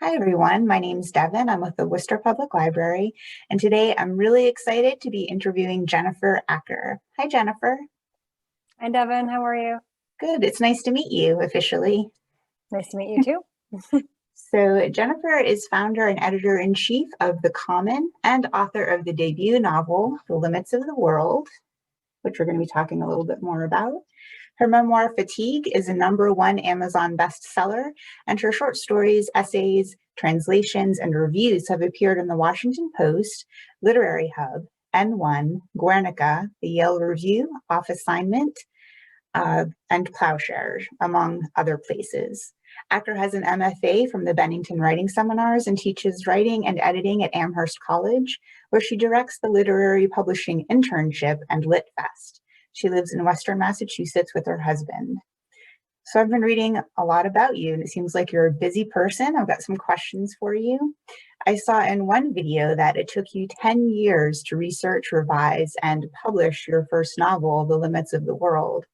Hi, everyone. My name's Devin. I'm with the Worcester Public Library, and today I'm really excited to be interviewing Jennifer Acker. Hi, Jennifer. Hi, Devin. How are you? Good. It's nice to meet you officially. Nice to meet you too. So, Jennifer is founder and editor-in-chief of The Common and author of the debut novel, The Limits of the World, which we're going to be talking a little bit more about. Her memoir, Fatigue, is a #1 Amazon bestseller, and her short stories, essays, translations, and reviews have appeared in the Washington Post, Literary Hub, N1, Guernica, the Yale Review, Off Assignment, and Plowshare, among other places. Acker has an MFA from the Bennington Writing Seminars and teaches writing and editing at Amherst College, where she directs the Literary Publishing Internship and LitFest. She lives in Western Massachusetts with her husband. So I've been reading a lot about you, and it seems like you're a busy person. I've got some questions for you. I saw in one video that it took you 10 years to research, revise, and publish your first novel, The Limits of the World.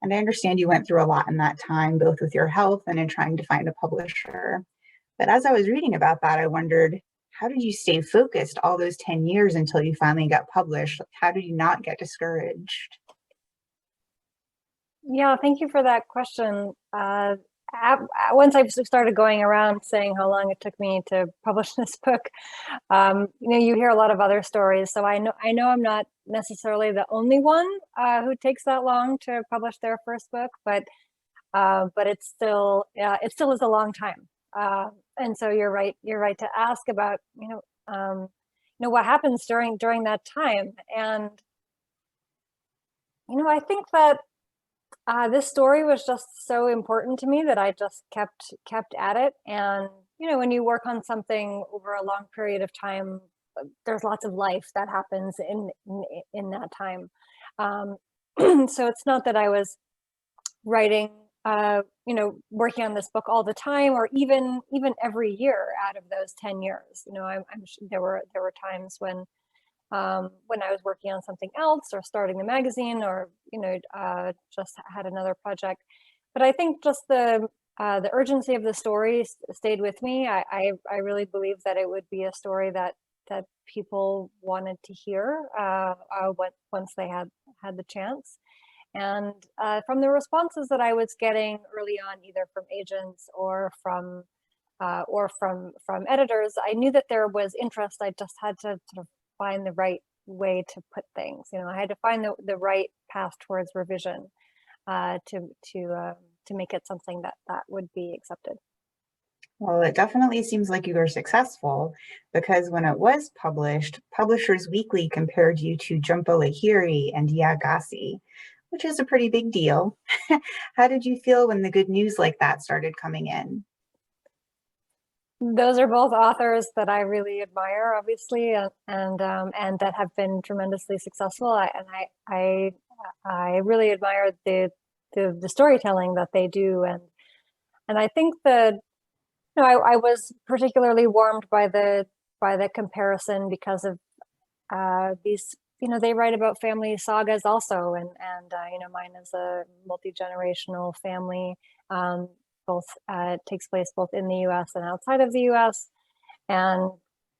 And I understand you went through a lot in that time, both with your health and in trying to find a publisher. But as I was reading about that, I wondered, how did you stay focused all those 10 years until you finally got published? How did you not get discouraged? Yeah, thank you for that question. Once I started going around saying how long it took me to publish this book, you hear a lot of other stories. So I know I'm not necessarily the only one who takes that long to publish their first book, but it still is a long time. And so you're right to ask about what happens during that time. And I think that this story was just so important to me that I just kept at it. And when you work on something over a long period of time, there's lots of life that happens in that time. So it's not that I was writing, working on this book all the time, or even every year out of those 10 years. I'm there were times when I was working on something else or starting the magazine, or just had another project. But I think just the urgency of the story stayed with me. I really believe that it would be a story that people wanted to hear once they had the chance. And from the responses that I was getting early on, either from agents or from editors, I knew that there was interest. I just had to sort of find the right way to put things. I had to find the right path towards revision to make it something that would be accepted. Well, it definitely seems like you were successful, because when it was published, Publishers Weekly compared you to Jhumpa Lahiri and Agassi, which is a pretty big deal. How did you feel when the good news like that started coming in? Those are both authors that I really admire, obviously, and that have been tremendously successful. I really admire the storytelling that they do, and I think that I was particularly warmed by the comparison because of these. They write about family sagas also, and mine is a multi-generational family. Both takes place both in the U.S. and outside of the U.S. And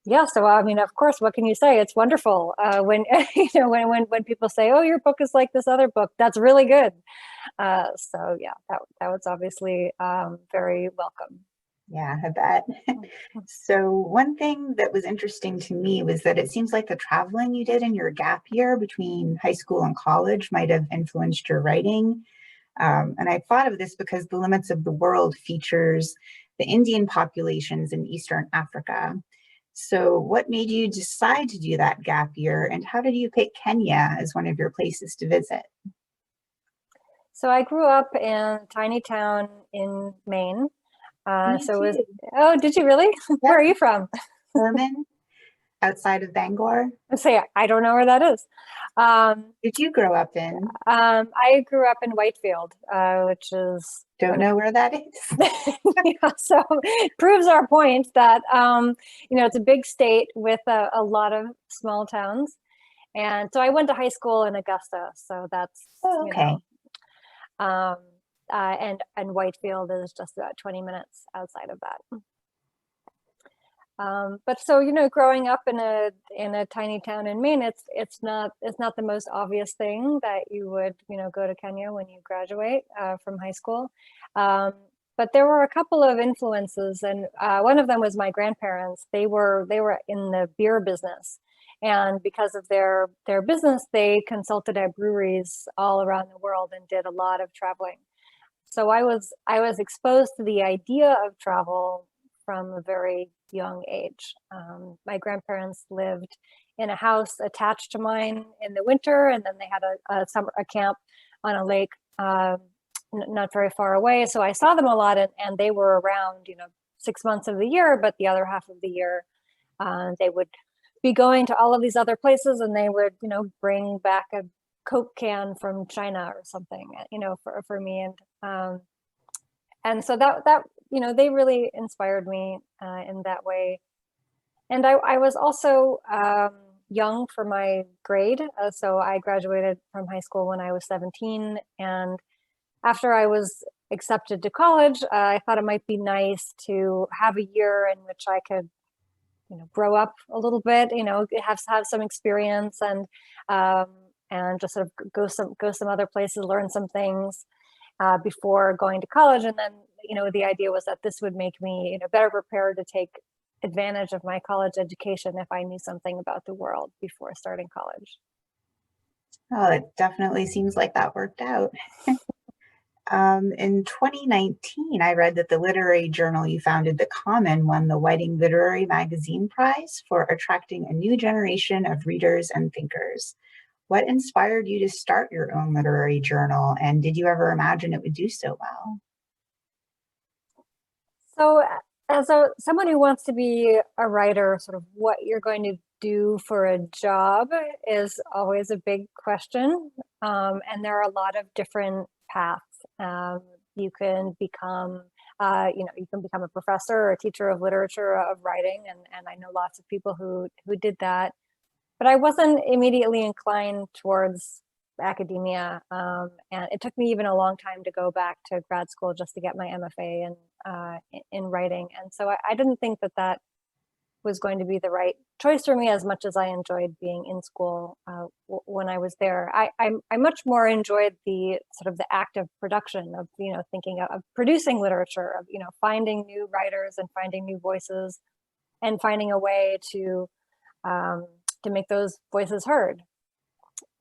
yeah, so I mean, of course, what can you say? It's wonderful when when people say, "Oh, your book is like this other book." That's really good. So yeah, that was obviously very welcome. Yeah, I bet. So one thing that was interesting to me was that it seems like the traveling you did in your gap year between high school and college might have influenced your writing. And I thought of this because The Limits of the World features the Indian populations in Eastern Africa. So what made you decide to do that gap year, and how did you pick Kenya as one of your places to visit? So I grew up in a tiny town in Maine. Me So it was, too. oh, did you really? Where Yep, are you from? Herman, outside of Bangor. I say, I don't know where that is. Did you grow up in? I grew up in Whitefield, which is Don't know where that is. yeah, so it proves our point that it's a big state with a lot of small towns. And so I went to high school in Augusta, so that's Oh, okay. and Whitefield is just about 20 minutes outside of that. But so, growing up in a tiny town in Maine, it's not the most obvious thing that you would, go to Kenya when you graduate from high school. Um, but there were a couple of influences, and one of them was my grandparents. They were in the beer business, and because of their business, they consulted at breweries all around the world and did a lot of traveling. So I was exposed to the idea of travel from a very young age. My grandparents lived in a house attached to mine in the winter, and then they had a camp on a lake not very far away. So I saw them a lot, and they were around, 6 months of the year, but the other half of the year, they would be going to all of these other places, and they would, bring back a Coke can from China or something, for me. And so that they really inspired me in that way. And I was also young for my grade, so I graduated from high school when I was 17. And after I was accepted to college, I thought it might be nice to have a year in which I could, grow up a little bit, have some experience, um, and just sort of go some other places, learn some things before going to college. And then, the idea was that this would make me, better prepared to take advantage of my college education if I knew something about the world before starting college. Oh, it definitely seems like that worked out. In 2019, I read that the literary journal you founded, The Common, won the Whiting Literary Magazine Prize for attracting a new generation of readers and thinkers. What inspired you to start your own literary journal, and did you ever imagine it would do so well? So, as someone who wants to be a writer, sort of what you're going to do for a job is always a big question. And there are a lot of different paths. You can become, you can become a professor or a teacher of literature, of writing, and I know lots of people who did that. But I wasn't immediately inclined towards academia, and it took me even a long time to go back to grad school just to get my MFA in writing. And so I didn't think that was going to be the right choice for me, as much as I enjoyed being in school when I was there. I much more enjoyed the sort of the act of production of, thinking of producing literature, of, finding new writers and finding new voices and finding a way um, to make those voices heard.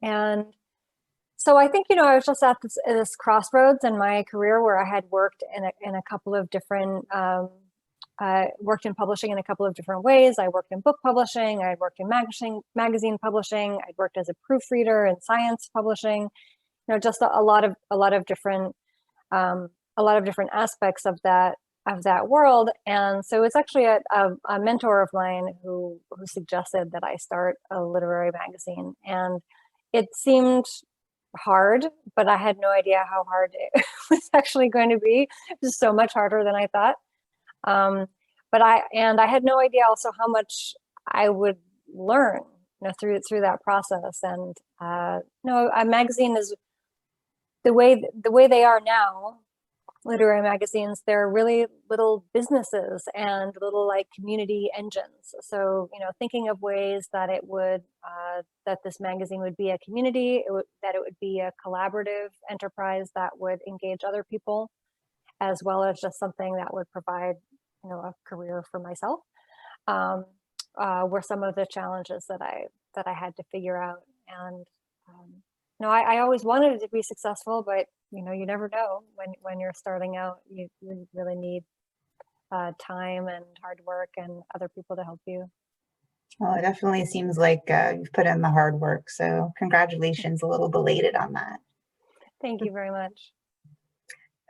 And so I think, I was just at this crossroads in my career where I had worked in a couple of different, worked in publishing in a couple of different ways. I worked in book publishing, I worked in magazine publishing, I worked as a proofreader in science publishing, just a lot of different, a lot of different aspects of that world. And so it's actually a mentor of mine who suggested that I start a literary magazine. And it seemed hard, but I had no idea how hard it was actually going to be. It was so much harder than I thought. Um, but I had no idea also how much I would learn, through that process. And a magazine is the way they are now. Literary magazines, they're really little businesses and little like community engines. So, thinking of ways that that this magazine would be a community, that it would be a collaborative enterprise that would engage other people, as well as just something that would provide, a career for myself, um, were some of the challenges that I had to figure out. And no, I always wanted it to be successful, but you never know when you're starting out. You really need time and hard work and other people to help you. Well, it definitely seems like you've put in the hard work, so congratulations, a little belated on that. Thank you very much.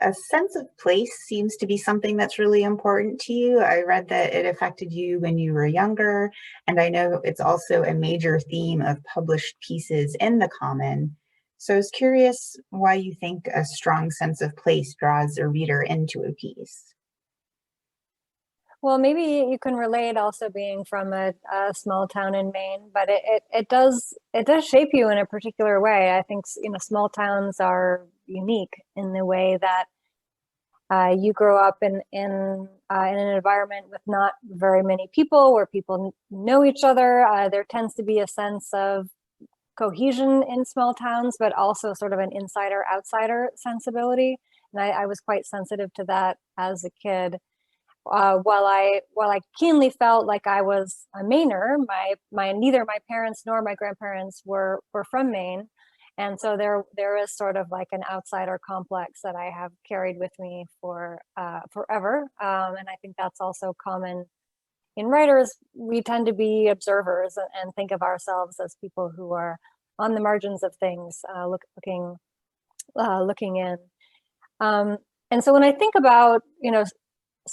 A sense of place seems to be something that's really important to you. I read that it affected you when you were younger, and I know it's also a major theme of published pieces in the Common. So I was curious why you think a strong sense of place draws a reader into a piece. Well, maybe you can relate also being from a small town in Maine, but it does shape you in a particular way. I think small towns are unique in the way that you grow up in in an environment with not very many people, where people know each other. There tends to be a sense of cohesion in small towns, but also sort of an insider-outsider sensibility. And I was quite sensitive to that as a kid. While I keenly felt like I was a Mainer, neither my parents nor my grandparents were from Maine, and so there is sort of like an outsider complex that I have carried with me for forever, and I think that's also common in writers. We tend to be observers and think of ourselves as people who are on the margins of things, looking in. And so when I think about,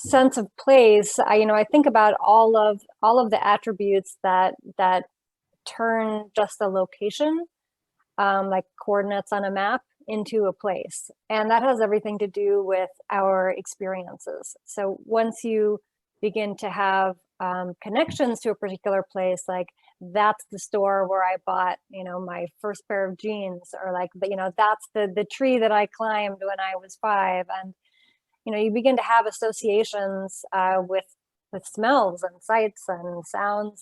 sense of place, I think about all of the attributes that turn just a location, like coordinates on a map, into a place. And that has everything to do with our experiences. So once you begin to have connections to a particular place, like that's the store where I bought, my first pair of jeans, or like, that's the tree that I climbed when I was 5. And, you begin to have associations with smells and sights and sounds,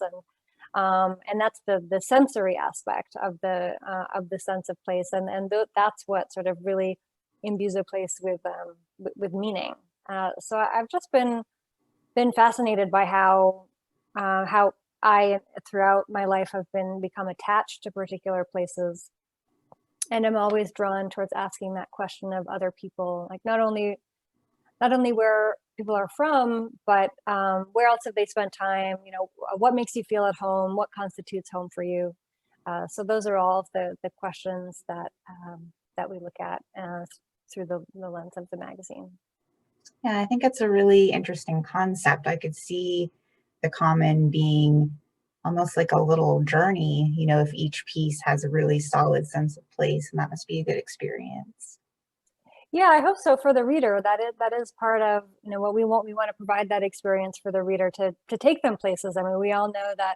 and that's the sensory aspect of the sense of place, and that's what sort of really imbues a place with meaning. So I've just been fascinated by how I, throughout my life, have become attached to particular places, and I'm always drawn towards asking that question of other people, like not only where people are from, but where else have they spent time? What makes you feel at home? What constitutes home for you? So those are all of the questions that we look at through the lens of the magazine. Yeah, I think it's a really interesting concept. I could see the common being almost like a little journey, if each piece has a really solid sense of place, and that must be a good experience. Yeah, I hope so for the reader. That is part of what we want. We want to provide that experience for the reader to take them places. I mean, we all know that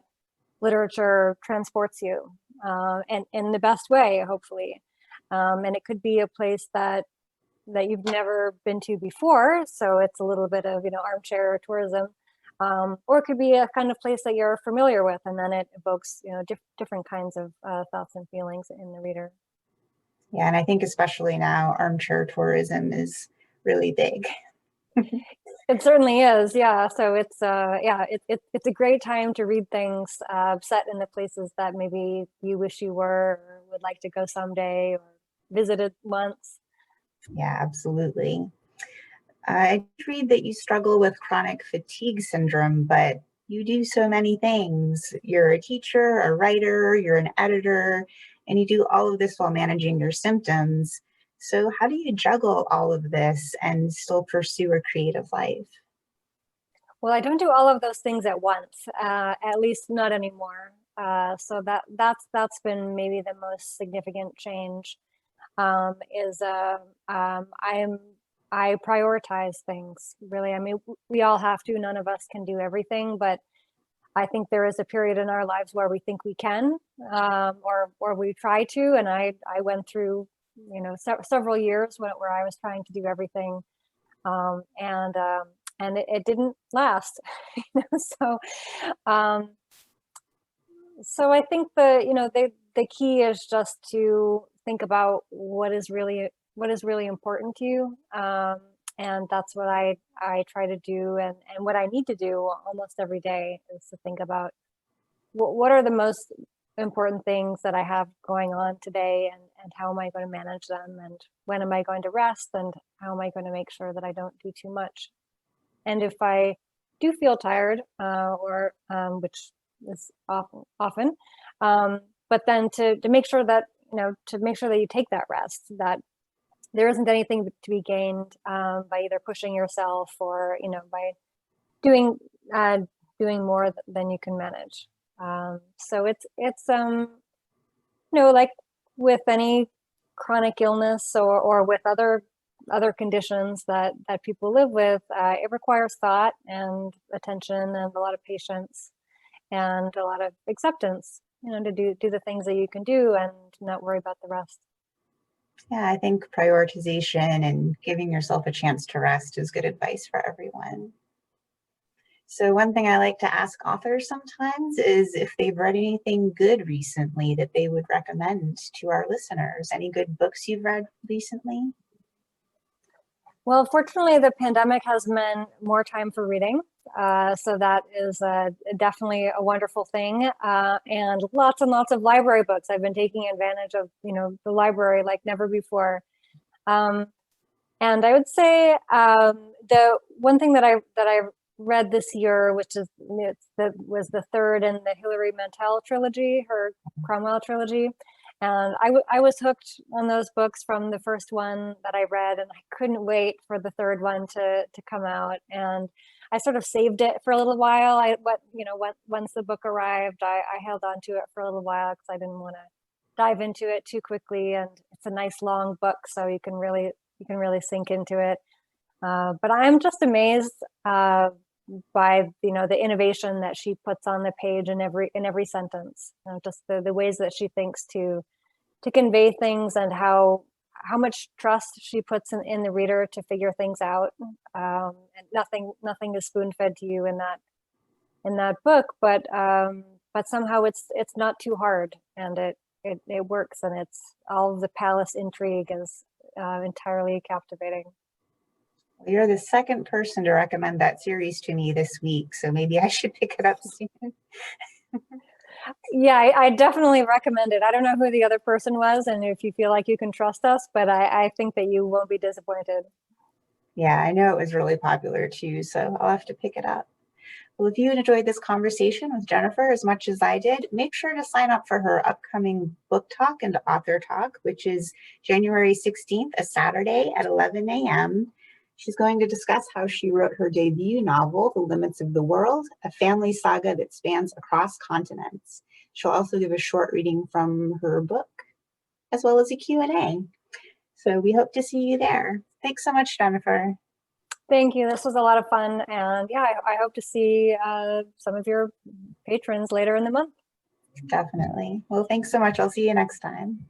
literature transports you, and in the best way, hopefully. And it could be a place that you've never been to before, so it's a little bit of armchair tourism, or it could be a kind of place that you're familiar with, and then it evokes different kinds of thoughts and feelings in the reader. Yeah, and I think especially now, armchair tourism is really big. It certainly is, yeah. So it's it's a great time to read things set in the places that maybe you wish you were, or would like to go someday, or visited once. Yeah, absolutely. I read that you struggle with chronic fatigue syndrome, but you do so many things. You're a teacher, a writer, you're an editor, and you do all of this while managing your symptoms. So, how do you juggle all of this and still pursue a creative life? Well, I don't do all of those things at once, at least not anymore. So that's been maybe the most significant change. Is I prioritize things, really. I mean, we all have to. None of us can do everything, but I think there is a period in our lives where we think we can, or we try to. And I went through several years where I was trying to do everything, um, and um, and it didn't last. So um, so I think the key is just to think about what is really important to you, and that's what I try to do, and what I need to do almost every day is to think about what are the most important things that I have going on today, and how am I going to manage them, and when am I going to rest, and how am I going to make sure that I don't do too much. And if I do feel tired, or which is often, but then to make sure that you take that rest, that there isn't anything to be gained by either pushing yourself, or by doing uh, doing more than you can manage. So it's like with any chronic illness, or with other conditions that people live with, it requires thought and attention and a lot of patience and a lot of acceptance, to do the things that you can do and not worry about the rest. Yeah, I think prioritization and giving yourself a chance to rest is good advice for everyone. So one thing I like to ask authors sometimes is if they've read anything good recently that they would recommend to our listeners. Any good books you've read recently? Well, fortunately, the pandemic has meant more time for reading. So that is definitely a wonderful thing. And lots of library books. I've been taking advantage of, the library like never before. Um, and I would say the one thing that I read this year, which is was the third in the Hilary Mantel trilogy, her Cromwell trilogy. And I was hooked on those books from the first one that I read, and I couldn't wait for the third one to come out. And I sort of saved it for a little while. Once the book arrived, I held on to it for a little while because I didn't want to dive into it too quickly. And it's a nice long book, so you can really sink into it. But I'm just amazed by the innovation that she puts on the page in every sentence. Just the ways that she thinks to convey things, and how much trust she puts in the reader to figure things out. And nothing is spoon fed to you in that book, but somehow it's not too hard, and it works, and it's all of the palace intrigue is entirely captivating. Well, you're the second person to recommend that series to me this week, so maybe I should pick it up soon. Yeah, I definitely recommend it. I don't know who the other person was, and if you feel like you can trust us, but I think that you won't be disappointed. Yeah, I know it was really popular too, so I'll have to pick it up. Well, if you enjoyed this conversation with Jennifer as much as I did, make sure to sign up for her upcoming book talk and author talk, which is January 16th, a Saturday at 11 a.m. She's going to discuss how she wrote her debut novel, The Limits of the World, a family saga that spans across continents. She'll also give a short reading from her book, as well as a Q&A. So we hope to see you there. Thanks so much, Jennifer. Thank you. This was a lot of fun. And yeah, I hope to see some of your patrons later in the month. Definitely. Well, thanks so much. I'll see you next time.